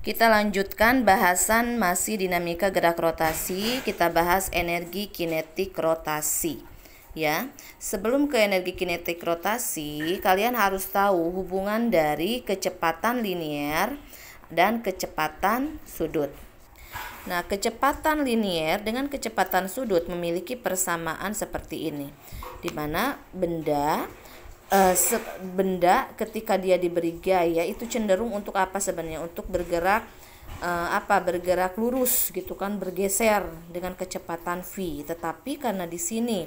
Kita lanjutkan bahasan masih dinamika gerak rotasi. Kita bahas energi kinetik rotasi. Ya, sebelum ke energi kinetik rotasi, kalian harus tahu hubungan dari kecepatan linier dan kecepatan sudut. Nah, kecepatan linier dengan kecepatan sudut memiliki persamaan seperti ini, di mana benda ketika dia diberi gaya itu cenderung untuk apa sebenarnya? Untuk bergerak bergerak lurus gitu kan, bergeser dengan kecepatan v. Tetapi karena di sini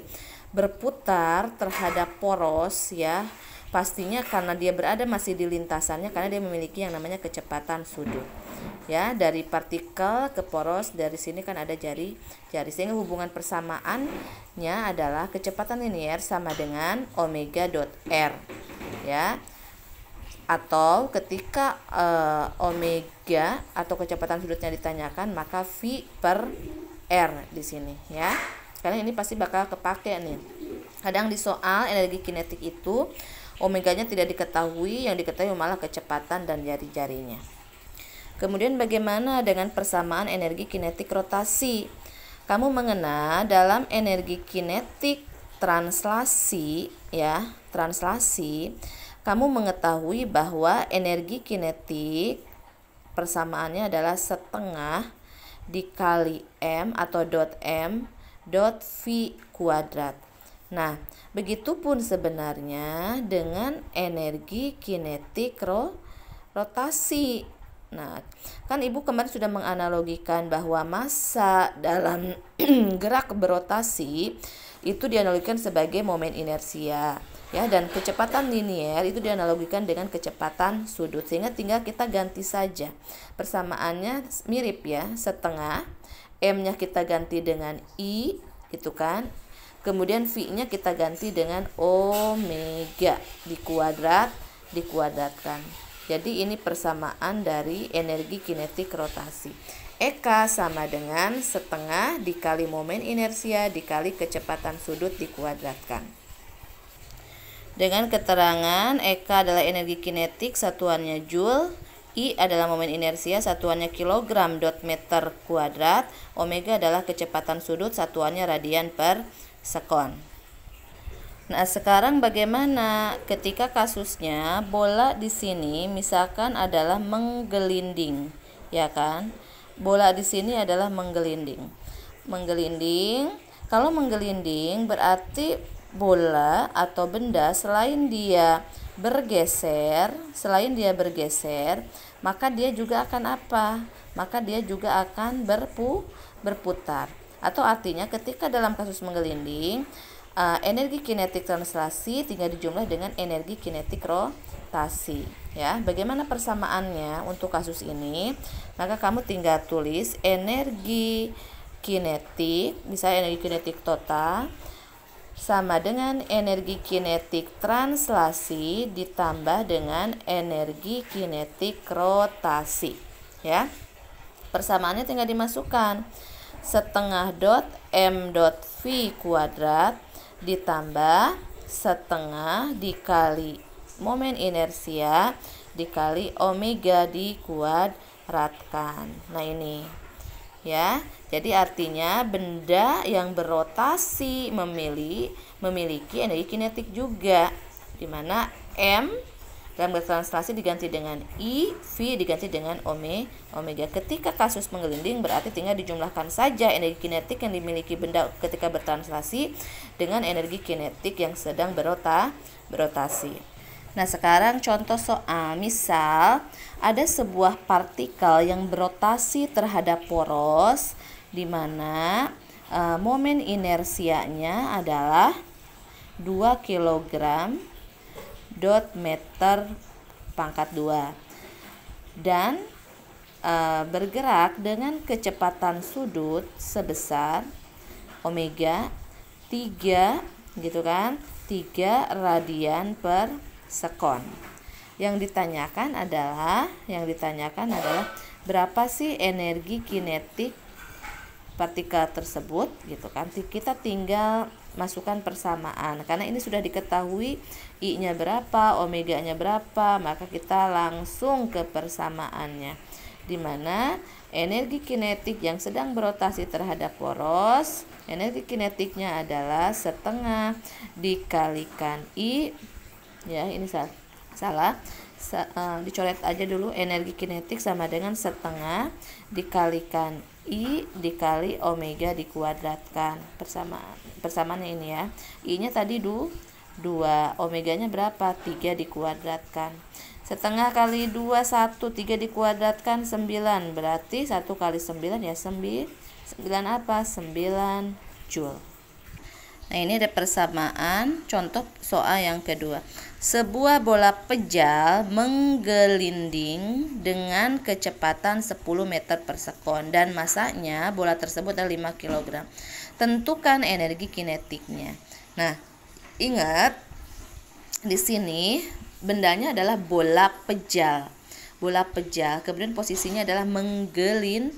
berputar terhadap poros ya, pastinya karena dia berada masih di lintasannya, karena dia memiliki yang namanya kecepatan sudut. Ya, dari partikel ke poros, dari sini kan ada jari, sehingga hubungan persamaannya adalah kecepatan linier sama dengan omega dot r ya, atau ketika omega atau kecepatan sudutnya ditanyakan, maka v per r di sini ya. Karena ini pasti bakal kepake nih. Kadang di soal energi kinetik itu omeganya tidak diketahui, yang diketahui malah kecepatan dan jari-jarinya. Kemudian bagaimana dengan persamaan energi kinetik rotasi? Kamu mengenal dalam energi kinetik translasi ya, kamu mengetahui bahwa energi kinetik persamaannya adalah setengah dikali m atau dot m dot v kuadrat. Nah, begitupun sebenarnya dengan energi kinetik rotasi. Nah, kan Ibu kemarin sudah menganalogikan bahwa massa dalam gerak berotasi itu dianalogikan sebagai momen inersia ya, dan kecepatan linier itu dianalogikan dengan kecepatan sudut, sehingga tinggal kita ganti saja. Persamaannya mirip ya, setengah, m-nya kita ganti dengan i gitu kan. Kemudian v-nya kita ganti dengan omega dikuadratkan. Jadi ini persamaan dari energi kinetik rotasi. Eka sama dengan setengah dikali momen inersia dikali kecepatan sudut dikuadratkan. Dengan keterangan Eka adalah energi kinetik, satuannya joule, I adalah momen inersia, satuannya kilogram dot meter kuadrat, omega adalah kecepatan sudut, satuannya radian per sekon. Nah, sekarang bagaimana ketika kasusnya bola di sini misalkan adalah menggelinding, ya kan? Bola di sini adalah menggelinding. Kalau menggelinding berarti bola atau benda selain dia bergeser, maka dia juga akan apa? Maka dia juga akan berputar. Atau artinya ketika dalam kasus menggelinding, energi kinetik translasi tinggal dijumlah dengan energi kinetik rotasi ya. Bagaimana persamaannya untuk kasus ini? Maka kamu tinggal tulis energi kinetik, misalnya energi kinetik total sama dengan energi kinetik translasi ditambah dengan energi kinetik rotasi ya. Persamaannya tinggal dimasukkan, setengah dot m dot v kuadrat ditambah setengah dikali momen inersia dikali omega dikuadratkan. Nah ini ya, jadi artinya benda yang berotasi memiliki energi kinetik juga, di mana m dalam translasi diganti dengan I, V diganti dengan omega. Ketika kasus menggelinding berarti tinggal dijumlahkan saja energi kinetik yang dimiliki benda ketika bertranslasi dengan energi kinetik yang sedang berotasi. Nah, sekarang contoh soal. Misal ada sebuah partikel yang berotasi terhadap poros, di mana momen inersianya adalah 2 kg dot meter pangkat 2 dan bergerak dengan kecepatan sudut sebesar omega 3 gitu kan, 3 radian per sekon. Yang ditanyakan adalah berapa sih energi kinetik partikel tersebut gitu kan. Kita tinggal masukkan persamaan, karena ini sudah diketahui I-nya berapa, omega-nya berapa, maka kita langsung ke persamaannya. di mana energi kinetik yang sedang berotasi terhadap poros, energi kinetiknya adalah setengah dikalikan I, ya ini salah, dicoret aja dulu, energi kinetik sama dengan setengah dikalikan I dikali omega dikuadratkan. Persamaannya ini ya, I nya tadi 2, omeganya berapa? 3 dikuadratkan. Setengah kali 2 1, 3 dikuadratkan 9, berarti 1 kali 9 ya 9 apa? 9 Joule. Nah, ini ada persamaan contoh soal yang kedua. Sebuah bola pejal menggelinding dengan kecepatan 10 meter per sekon dan masanya bola tersebut adalah 5 kg. Tentukan energi kinetiknya. Nah, ingat di sini bendanya adalah bola pejal. Bola pejal, kemudian posisinya adalah menggelinding.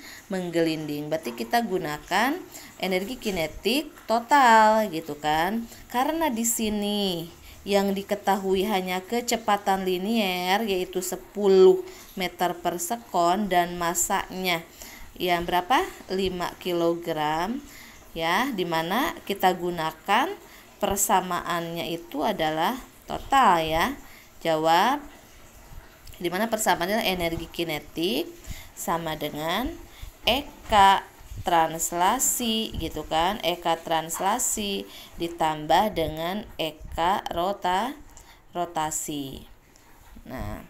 Berarti kita gunakan energi kinetik total gitu kan. Karena di sini yang diketahui hanya kecepatan linier yaitu 10 meter per sekon dan masanya yang berapa? 5 kg ya, dimana kita gunakan persamaannya itu adalah total ya. Jawab, dimana persamaannya energi kinetik sama dengan Eka translasi gitu kan, Eka translasi ditambah dengan Eka rotasi. Nah,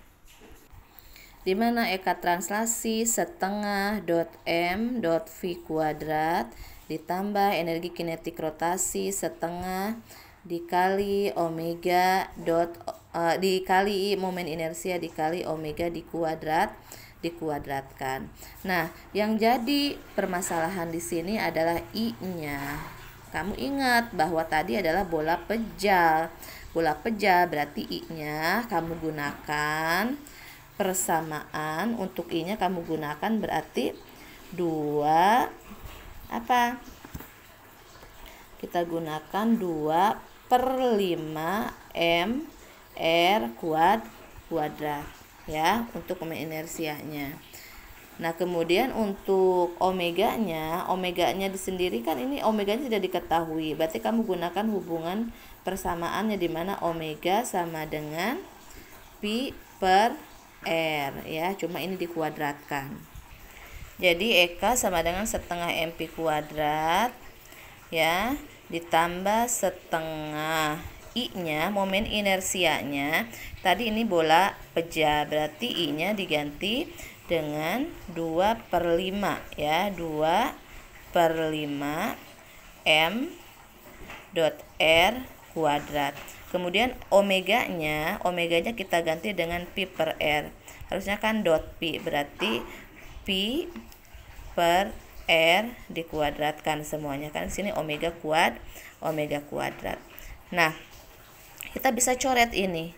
dimana Eka translasi setengah dot M dot V kuadrat ditambah energi kinetik rotasi setengah dikali omega dikali momen inersia dikali omega dikuadratkan. Nah, yang jadi permasalahan di sini adalah I-nya. Kamu ingat bahwa tadi adalah bola pejal. Bola pejal berarti I-nya kamu gunakan persamaan, untuk I-nya kamu gunakan berarti 2 apa? Kita gunakan 2/5 M R kuadrat ya untuk momen inersianya. Nah, kemudian untuk omeganya di sendiri kan ini omeganya tidak diketahui. Berarti kamu gunakan hubungan persamaannya di mana omega sama dengan pi per R ya, cuma ini dikuadratkan. Jadi Eka sama dengan setengah MP kuadrat ya, ditambah setengah I-nya, momen inersianya. Tadi ini bola pejal, berarti I-nya diganti dengan 2/5 ya, 2/5 M dot R kuadrat. Kemudian omeganya kita ganti dengan pi per R. Harusnya kan dot pi, berarti pi per R dikuadratkan semuanya kan, sini omega kuadrat. Nah, kita bisa coret ini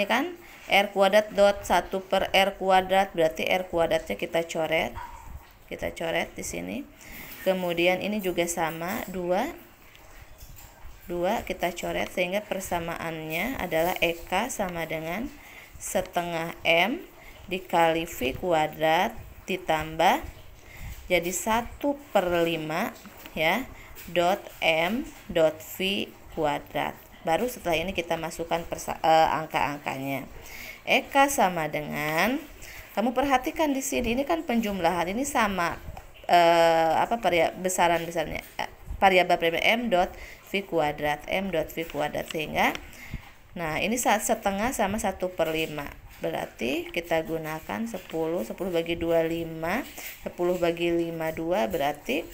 kan R kuadrat dot 1 per R kuadrat, berarti R kuadratnya kita coret di sini. Kemudian ini juga sama 2 kita coret, sehingga persamaannya adalah Eka sama dengan setengah M dikali V kuadrat ditambah jadi 1/5 ya dot M dot V kuadrat. Baru setelah ini kita masukkan angka-angkanya. Eka sama dengan, kamu perhatikan di sini ini kan penjumlahan, ini sama besaran-besarnya variabel M dot V kuadrat, sehingga nah ini setengah sama 1/5. Berarti kita gunakan 10 bagi 2 5, 10 bagi 5 2, berarti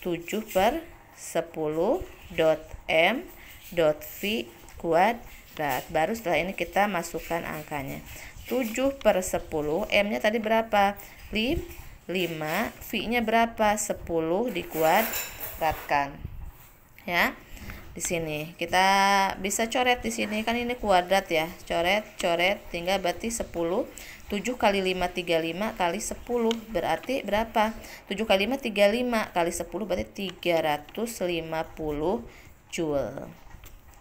7/10 dot M dot V kuadrat. Baru setelah ini kita masukkan angkanya. 7/10, M nya tadi berapa? 5, V nya berapa? 10 dikuadratkan ya. Di sini kita bisa coret, di sini kan ini kuadrat ya, coret tinggal berarti 10. 7 kali 5 35 kali 10 berarti berapa? 7 kali 5 35 kali 10 berarti 350 Joule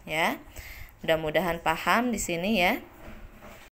ya. Mudah-mudahan paham di sini ya.